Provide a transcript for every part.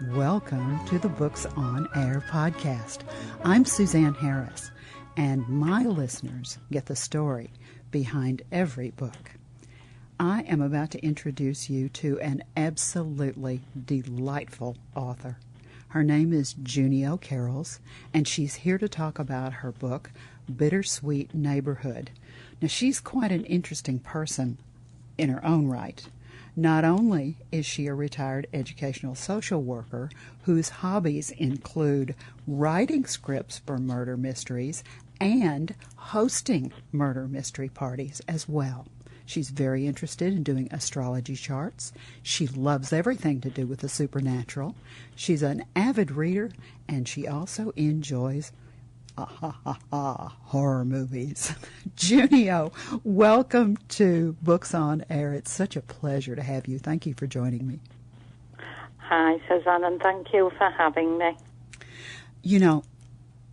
Welcome to the Books on Air podcast. I'm Suzanne Harris, and my listeners get the story behind every book. I am about to introduce you to an absolutely delightful author. Her name is Junio Carols, and she's here to talk about her book, Bittersweet Neighborhood. Now, she's quite an interesting person in her own right. Not only is she a retired educational social worker whose hobbies include writing scripts for murder mysteries and hosting murder mystery parties as well. She's very interested in doing astrology charts. She loves everything to do with the supernatural. She's an avid reader, and she also enjoys horror movies. Junio, welcome to Books on Air. It's such a pleasure to have you. Thank you for joining me. Hi, Suzanne, and thank you for having me. You know,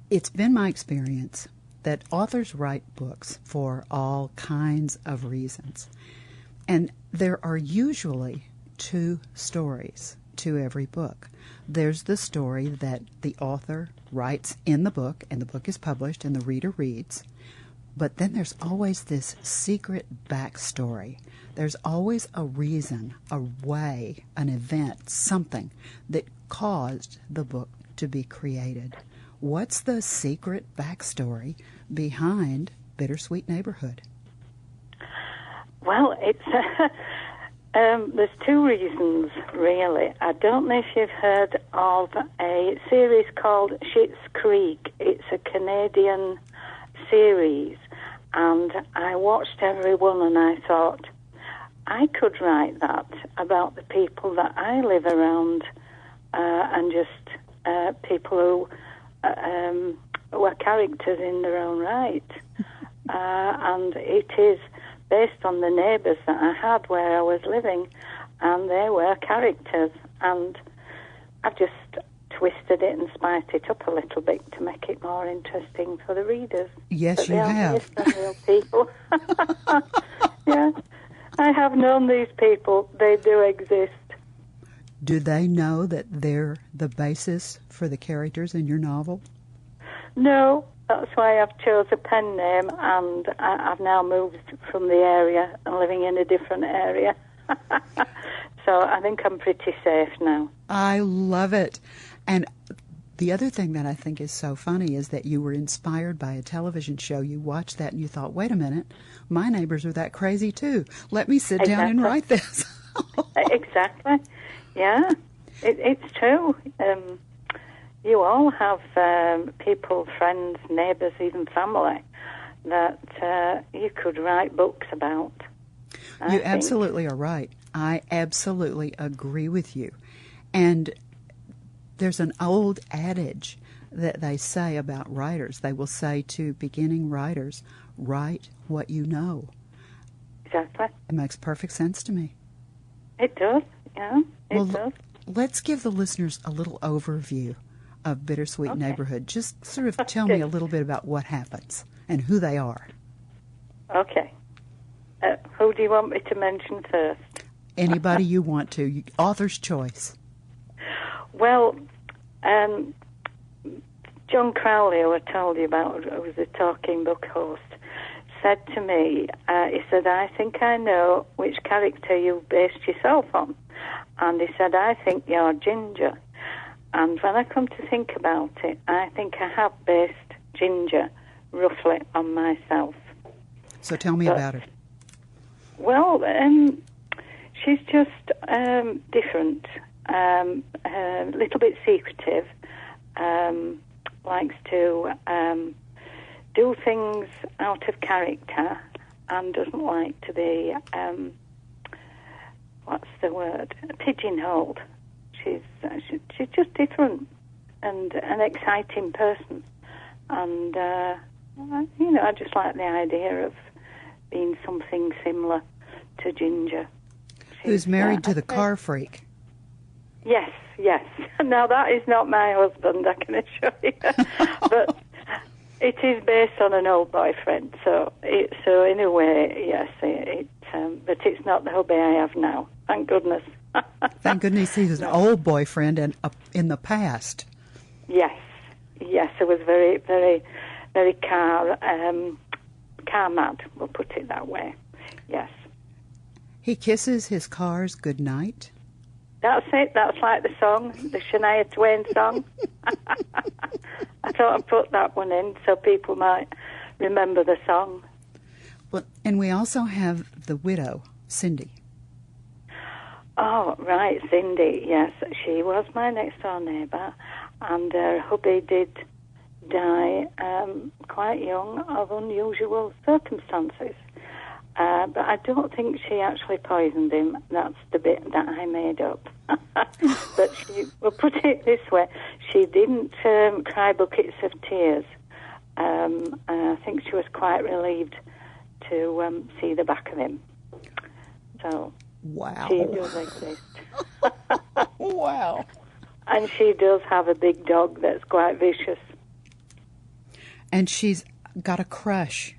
it's been my experience that authors write books for all kinds of reasons. And there are usually two stories to every book. There's the story that the author writes in the book, and the book is published, and the reader reads. But then there's always this secret backstory. There's always a reason, a way, an event, something that caused the book to be created. What's the secret backstory behind Bittersweet Neighborhood? Well, it's there's two reasons, really. I don't know if you've heard of a series called Schitt's Creek. It's a Canadian series, and I watched every one and I thought, I could write that about the people that I live around, and just people who were characters in their own right. And it is based on the neighbours that I had where I was living, and they were characters. And I've just twisted it and spiced it up a little bit to make it more interesting for the readers. Yes, but you have. Based on real people. Yeah, I have known these people. They do exist. Do they know that they're the basis for the characters in your novel? No, that's why I've chose a pen name, and I've now moved from the area and living in a different area. So I think I'm pretty safe now. I love it. And the other thing that I think is so funny is that you were inspired by a television show. You watched that and you thought, wait a minute, my neighbors are that crazy too. Let me sit down and write this. Exactly. Yeah, it's true. You all have people, friends, neighbours, even family that you could write books about. You absolutely are right. I absolutely agree with you. And there's an old adage that they say about writers. They will say to beginning writers, write what you know. Exactly. It makes perfect sense to me. It does, yeah, it does. Let's give the listeners a little overview of Bittersweet Neighborhood. Just sort of tell me a little bit about what happens and who they are. Okay. Who do you want me to mention first? Anybody you want to. Author's choice. Well, John Crowley, who I told you about, who was the talking book host, said to me, he said, I think I know which character you based yourself on. And he said, I think you're Ginger. And when I come to think about it, I think I have based Ginger roughly on myself. So tell me about her. Well, she's just different, a little bit secretive, likes to do things out of character, and doesn't like to be, what's the word, pigeonholed. She's just different and an exciting person. And, I just like the idea of being something similar to Ginger. Who's married to the car freak. Yes. Now, that is not my husband, I can assure you. But it is based on an old boyfriend. So in a way, yes, but it's not the hubby I have now. Thank goodness. Thank goodness he was an old boyfriend and in the past. Yes, it was very, very, very car mad, we'll put it that way. Yes. He kisses his cars goodnight. That's it. That's like the song, the Shania Twain song. I thought I'd put that one in so people might remember the song. Well, and we also have the widow, Cindy. Oh, right, Cindy, yes. She was my next-door neighbour, and her hubby did die quite young of unusual circumstances. But I don't think she actually poisoned him. That's the bit that I made up. But we'll put it this way, she didn't cry buckets of tears. I think she was quite relieved to see the back of him. So, wow. She does exist. Wow. And she does have a big dog that's quite vicious. And she's got a crush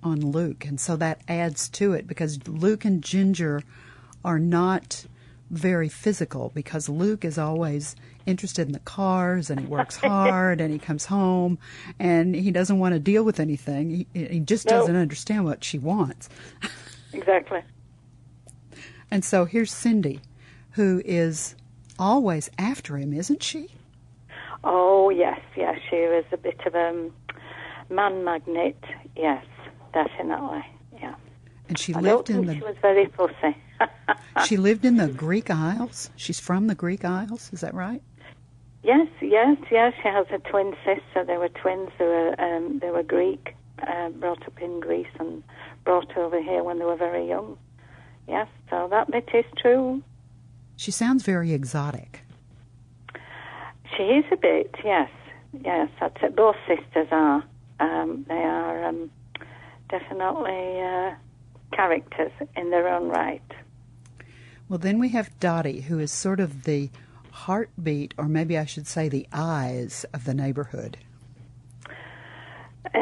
on Luke, and so that adds to it, because Luke and Ginger are not very physical, because Luke is always interested in the cars, and he works hard, and he comes home, and he doesn't want to deal with anything. He just doesn't understand what she wants. Exactly. And so here's Cindy, who is always after him, isn't she? Oh, yes, she was a bit of a man magnet, yes. Definitely, yeah. And she she was very fussy. She lived in the Greek Isles. She's from the Greek Isles, is that right? Yes. She has a twin sister. They were twins. They were Greek, brought up in Greece and brought over here when they were very young. Yes, so that bit is true. She sounds very exotic. She is a bit, yes. That's it. Both sisters are. They are definitely characters in their own right. Well, then we have Dottie, who is sort of the heartbeat, or maybe I should say the eyes of the neighborhood. She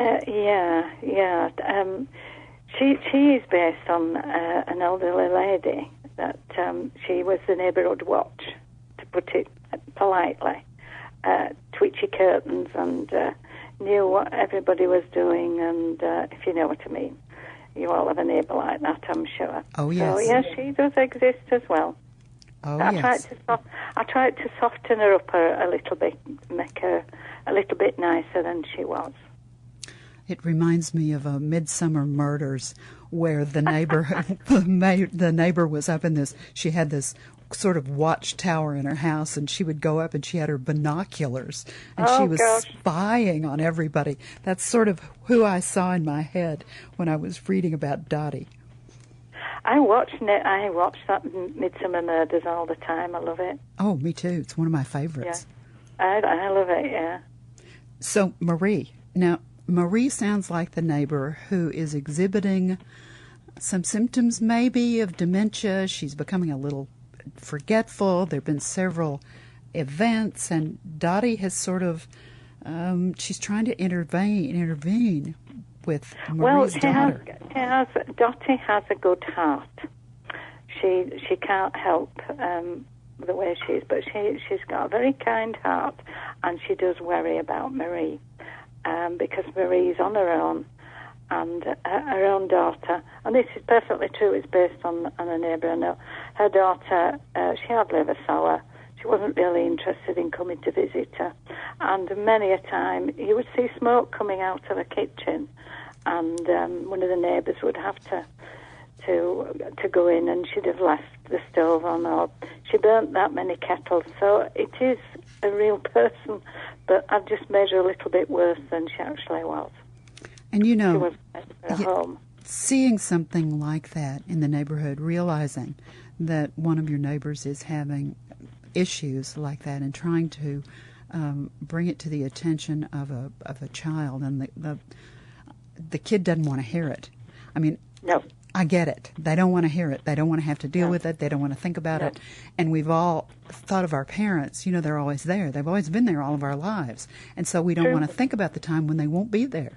is based on an elderly lady that she was the neighbourhood watch, to put it politely. Twitchy curtains and knew what everybody was doing, and if you know what I mean. You all have a neighbour like that, I'm sure. Oh, yes. So, yes, she does exist as well. Oh, yes. I tried to soften her up a little bit, make her a little bit nicer than she was. It reminds me of Midsummer Murders, where the neighbor was up in this. She had this sort of watchtower in her house, and she would go up and she had her binoculars, and she was spying on everybody. That's sort of who I saw in my head when I was reading about Dottie. I watch that Midsummer Murders all the time. I love it. Oh, me too. It's one of my favorites. Yeah, I love it. Yeah. So Marie. Now, Marie sounds like the neighbor who is exhibiting some symptoms maybe of dementia. She's becoming a little forgetful. There have been several events, and Dottie has sort of, she's trying to intervene with Marie's daughter. Dottie has a good heart. She can't help the way she is, but she's got a very kind heart, and she does worry about Marie. Because Marie's on her own, and her own daughter, and this is perfectly true, it's based on a neighbour I know. Her daughter, she hardly ever saw her. She wasn't really interested in coming to visit her. And many a time, you would see smoke coming out of the kitchen, and one of the neighbours would have to go in, and she'd have left the stove on, or she burnt that many kettles. So it is a real person, but I've just made her a little bit worse than she actually was. And you know, she was at home. Seeing something like that in the neighborhood, realizing that one of your neighbors is having issues like that, and trying to bring it to the attention of a child, and the kid doesn't want to hear it. I mean, no. I get it. They don't want to hear it. They don't want to have to deal with it. They don't want to think about it. And we've all thought of our parents. You know, they're always there. They've always been there all of our lives. And so we don't want to think about the time when they won't be there.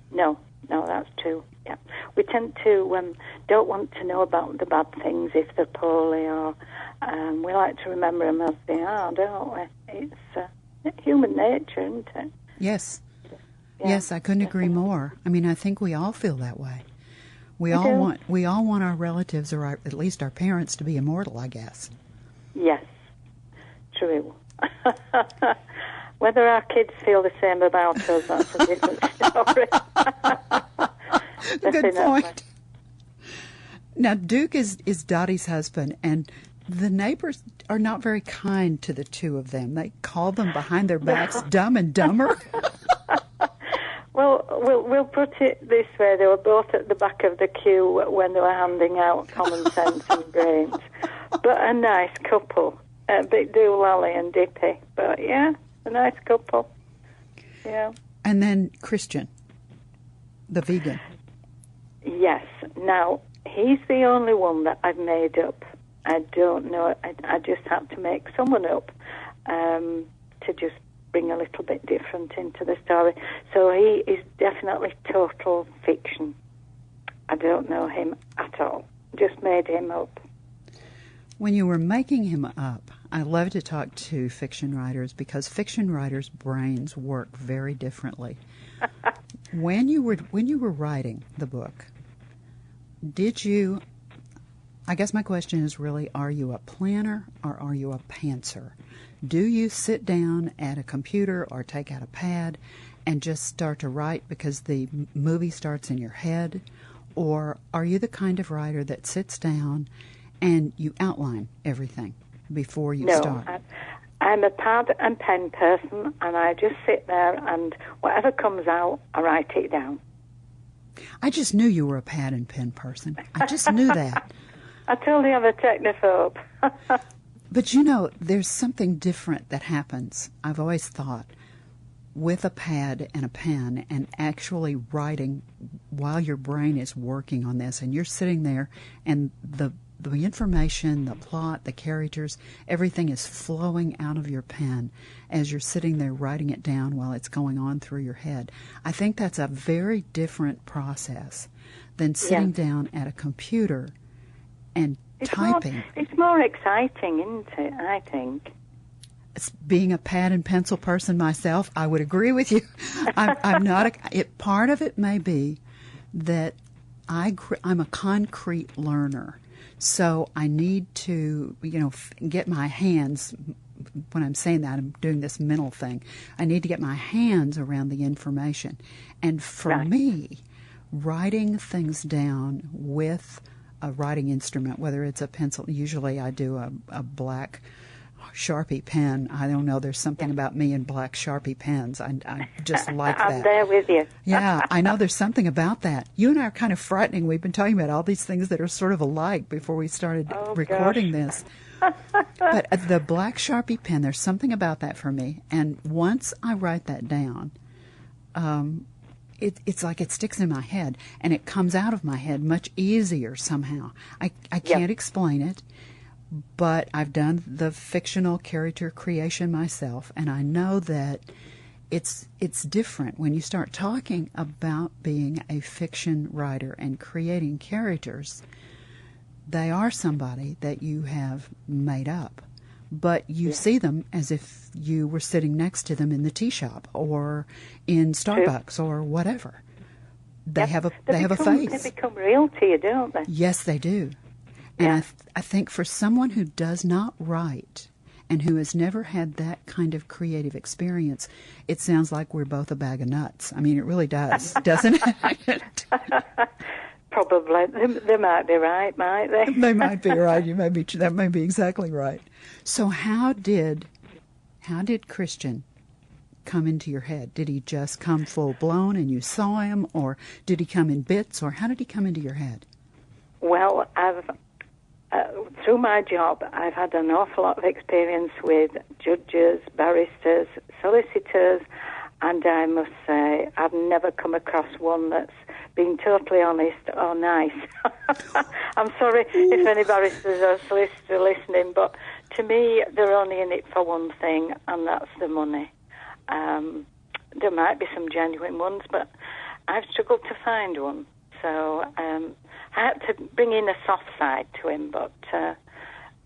No, that's true. Yeah, we tend to don't want to know about the bad things if they're poorly or We like to remember them as they are, don't we? It's human nature, isn't it? Yes. Yeah, Yes, I couldn't agree more. I mean, I think we all feel that way. We all want our relatives, or at least our parents, to be immortal, I guess. Yes, true. Whether our kids feel the same about us, that's a different story. Good point. Now, Duke is Dottie's husband, and the neighbors are not very kind to the two of them. They call them behind their backs Dumb and Dumber. Well, we'll put it this way. They were both at the back of the queue when they were handing out common sense and brains. But a nice couple. A bit doolally and dippy. But, yeah, a nice couple. Yeah. And then Christian, the vegan. Yes. Now, he's the only one that I've made up. I don't know. I just had to make someone up to just bring a little bit different into the story. So he is definitely total fiction. I don't know him at all. Just made him up. When you were making him up, I love to talk to fiction writers because fiction writers' brains work very differently. When you were writing the book, did you, I guess my question is really, are you a planner or are you a pantser? Do you sit down at a computer or take out a pad and just start to write because the movie starts in your head? Or are you the kind of writer that sits down and you outline everything before you start? No, I'm a pad and pen person, and I just sit there and whatever comes out, I write it down. I just knew you were a pad and pen person. I just knew that. I totally am a technophobe. But you know, there's something different that happens, I've always thought, with a pad and a pen and actually writing while your brain is working on this and you're sitting there and the information, the plot, the characters, everything is flowing out of your pen as you're sitting there writing it down while it's going on through your head. I think that's a very different process than sitting down at a computer and typing. It's more exciting, isn't it, I think? Being a pad and pencil person myself, I would agree with you. I'm not part of it may be that I'm a concrete learner. So I need to, get my hands, when I'm saying that, I'm doing this mental thing. I need to get my hands around the information. And for me, writing things down with a writing instrument, whether it's a pencil, usually I do a black Sharpie pen. I don't know, there's something about me and black Sharpie pens. I just like that. I'm there with you. Yeah, I know there's something about that. You and I are kind of frightening. We've been talking about all these things that are sort of alike before we started recording this. But the black Sharpie pen, there's something about that for me. And once I write that down, it's like it sticks in my head, and it comes out of my head much easier somehow. I can't explain it. But I've done the fictional character creation myself, and I know that it's different when you start talking about being a fiction writer and creating characters. They are somebody that you have made up, but you see them as if you were sitting next to them in the tea shop or in Starbucks or whatever. They have a face. They become real to you, don't they? Yes, they do. And I think for someone who does not write and who has never had that kind of creative experience, it sounds like we're both a bag of nuts. I mean, it really does, doesn't it? Probably. They might be right, might they? They might be right. That may be exactly right. So how did Christian come into your head? Did he just come full blown and you saw him, or did he come in bits, or how did he come into your head? Well, through my job, I've had an awful lot of experience with judges, barristers, solicitors, and I must say I've never come across one that's been totally honest or nice. I'm sorry if any barristers or solicitors are listening, but to me, they're only in it for one thing, and that's the money. There might be some genuine ones, but I've struggled to find one. So I had to bring in a soft side to him, but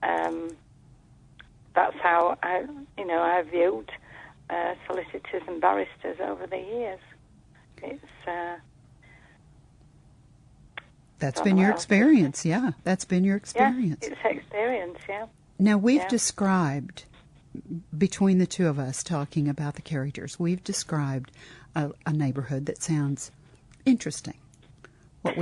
that's how I viewed solicitors and barristers over the years. It's that's been your experience, yeah. That's been your experience. Yeah, it's experience, yeah. Now, we've described, between the two of us talking about the characters, we've described a neighborhood that sounds interesting. What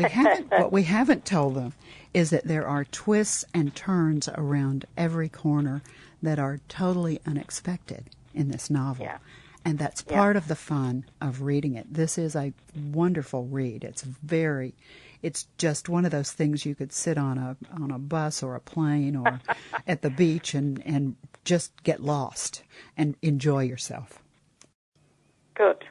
we haven't told them is that there are twists and turns around every corner that are totally unexpected in this novel. Yeah. And that's part of the fun of reading it. This is a wonderful read. It's just one of those things you could sit on a bus or a plane or at the beach and just get lost and enjoy yourself. Good.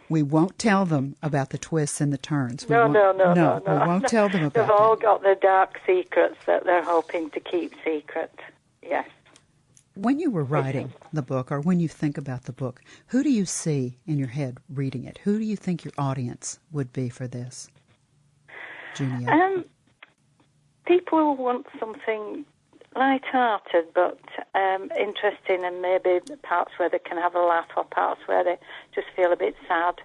We won't tell them about the twists and the turns. No. We won't tell them about They've all got their dark secrets that they're hoping to keep secret. Yes. When you were writing the book, or when you think about the book, who do you see in your head reading it? Who do you think your audience would be for this, Junio? People want something light-hearted but interesting, and maybe parts where they can have a laugh, or parts where they just feel a bit sad,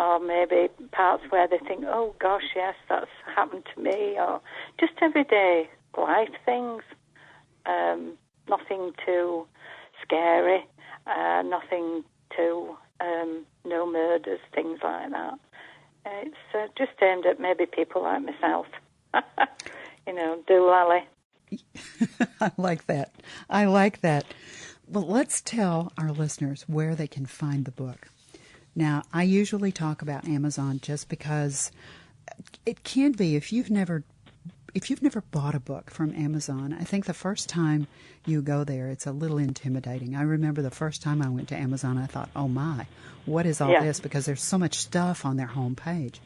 or maybe parts where they think, oh gosh, yes, that's happened to me, or just everyday life things. Nothing too scary, nothing too, no murders, things like that. It's just aimed at maybe people like myself. Doolally. I like that. Well, let's tell our listeners where they can find the book. Now, I usually talk about Amazon just because it can be, if you've never bought a book from Amazon, I think the first time you go there, it's a little intimidating. I remember the first time I went to Amazon, I thought, oh my, what is all this? Because there's so much stuff on their home page.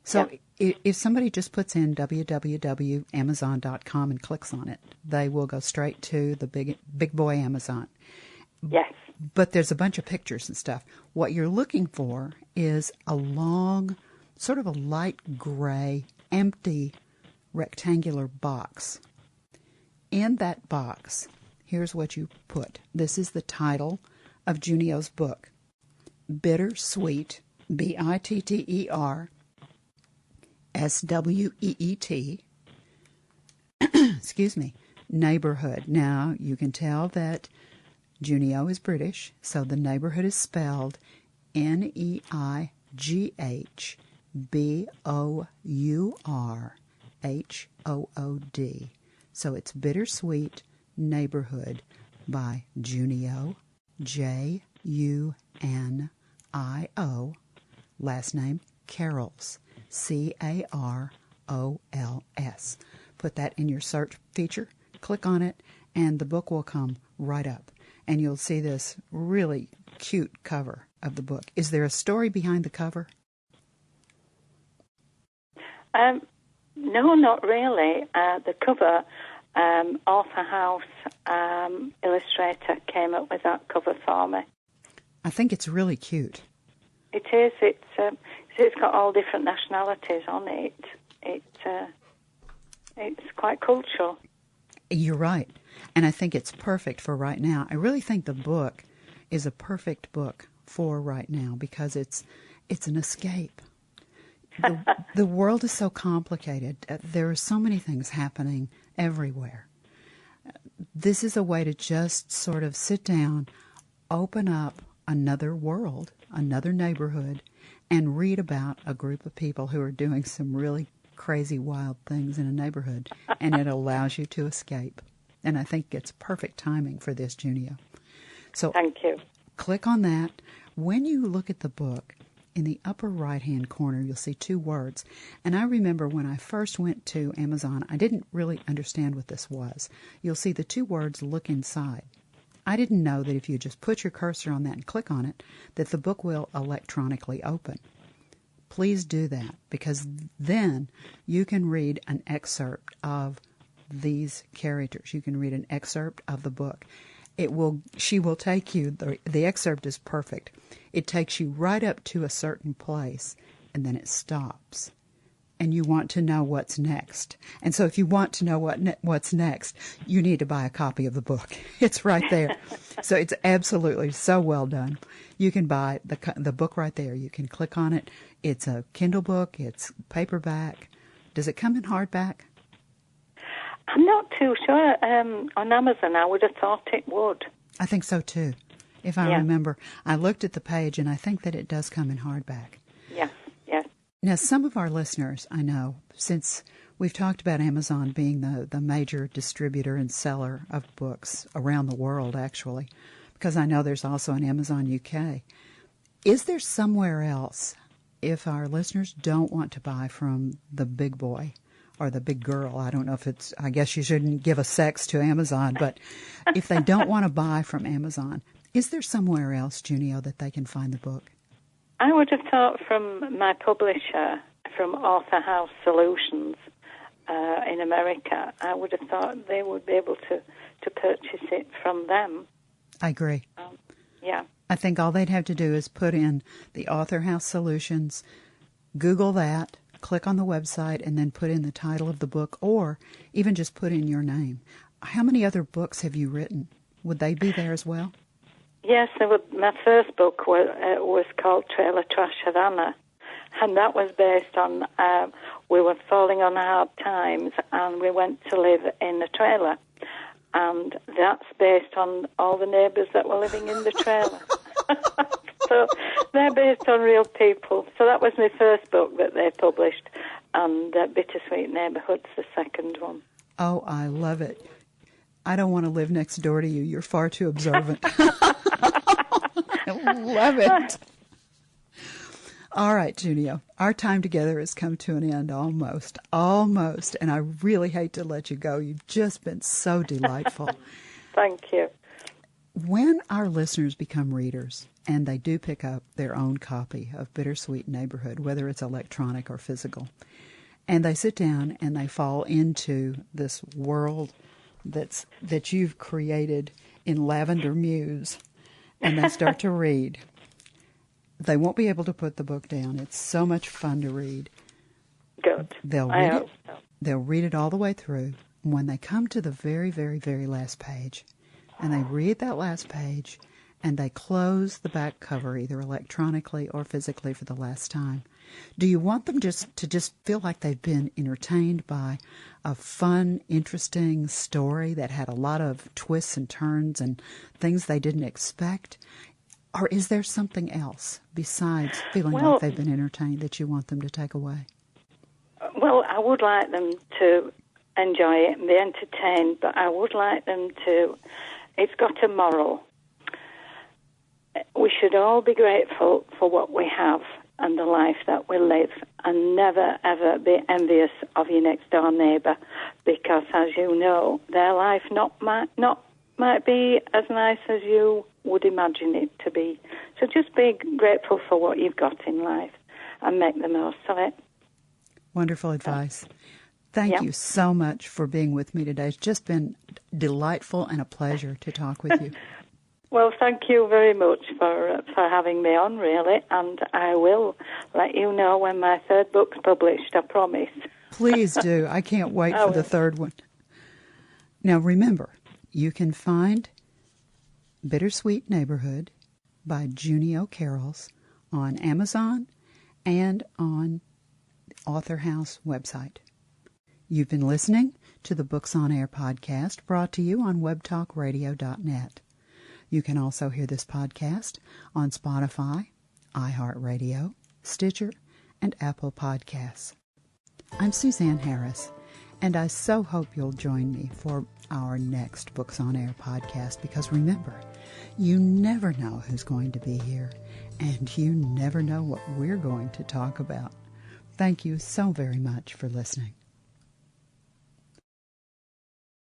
So if somebody just puts in www.amazon.com and clicks on it, they will go straight to the big boy Amazon. Yes. But there's a bunch of pictures and stuff. What you're looking for is a long, sort of a light gray, empty, rectangular box. In that box, here's what you put. This is the title of Junio's book. Bittersweet, BITTERSWEET, excuse me, neighborhood. Now, you can tell that Junio is British, so the neighborhood is spelled NEIGHBOURHOOD. So it's Bittersweet Neighborhood by Junio, Junio, last name Carols, CAROLS. Put that in your search feature, click on it, and the book will come right up. And you'll see this really cute cover of the book. Is there a story behind the cover? No, not really. The cover, Arthur House illustrator came up with that cover for me. I think it's really cute. It is. It's got all different nationalities on it. It's quite cultural. You're right. And I think it's perfect for right now. I really think the book is a perfect book for right now because it's an escape. The world is so complicated. There are so many things happening everywhere. This is a way to just sort of sit down, open up another world, another neighborhood, and read about a group of people who are doing some really crazy, wild things in a neighborhood, and it allows you to escape. And I think it's perfect timing for this, Junio. So thank you. Click on that. When you look at the book, in the upper right-hand corner, you'll see two words. And I remember when I first went to Amazon, I didn't really understand what this was. You'll see the two words, look inside. I didn't know that if you just put your cursor on that and click on it, that the book will electronically open. Please do that, because then you can read an excerpt of these characters. You can read an excerpt of the book. She will take you, the excerpt is perfect. It takes you right up to a certain place, and then it stops. and you want to know what's next. And so if you want to know what's next, you need to buy a copy of the book. It's right there. So it's absolutely so well done. You can buy the book right there. You can click on it. It's a Kindle book. It's paperback. Does it come in hardback? I'm not too sure. On Amazon, I would have thought it would. I think so, too. If I remember, I looked at the page, and I think that it does come in hardback. Yes, yes. Now, some of our listeners, I know, since we've talked about Amazon being the major distributor and seller of books around the world, actually, because I know there's also an Amazon UK. Is there somewhere else, if our listeners don't want to buy from the big boy or the big girl, I don't know if it's, I guess you shouldn't give a sex to Amazon, but if they don't want to buy from Amazon, is there somewhere else, Junio, that they can find the book? I would have thought from my publisher, from Author House Solutions in America, I would have thought they would be able to purchase it from them. I agree. Yeah. I think all they'd have to do is put in the Author House Solutions, Google that, click on the website, and then put in the title of the book, or even just put in your name. How many other books have you written? Would they be there as well? Yes, my first book was called Trailer Trash Havana, and that was based on, we were falling on hard times, and we went to live in a trailer, and that's based on all the neighbours that were living in the trailer. So they're based on real people. So that was my first book that they published, and Bittersweet Neighbourhood's the second one. Oh, I love it. I don't want to live next door to you. You're far too observant. I love it. All right, Junio, our time together has come to an end almost, and I really hate to let you go. You've just been so delightful. Thank you. When our listeners become readers, and they do pick up their own copy of Bittersweet Neighborhood, whether it's electronic or physical, and they sit down and they fall into this world that you've created in Lavender Mews, and they start to read, they won't be able to put the book down. It's so much fun to read. Good. They'll read it. So. They'll read it all the way through. When they come to the very, very, very last page, and they read that last page, and they close the back cover either electronically or physically for the last time, do you want them to just feel like they've been entertained by a fun, interesting story that had a lot of twists and turns and things they didn't expect? Or is there something else besides feeling like they've been entertained that you want them to take away? Well, I would like them to enjoy it and be entertained, but I would like them to... It's got a moral. We should all be grateful for what we have and the life that we live, and never, ever be envious of your next-door neighbour, because, as you know, their life might be as nice as you would imagine it to be. So just be grateful for what you've got in life and make the most of it. Wonderful advice. Thank you so much for being with me today. It's just been delightful and a pleasure to talk with you. Well, thank you very much for having me on, really, and I will let you know when my third book's published, I promise. Please do. I can't wait for the third one. Now, remember, you can find Bittersweet Neighborhood by Junio Carols on Amazon and on Author House website. You've been listening to the Books on Air podcast, brought to you on webtalkradio.net. You can also hear this podcast on Spotify, iHeartRadio, Stitcher, and Apple Podcasts. I'm Suzanne Harris, and I so hope you'll join me for our next Books on Air podcast, because remember, you never know who's going to be here, and you never know what we're going to talk about. Thank you so very much for listening.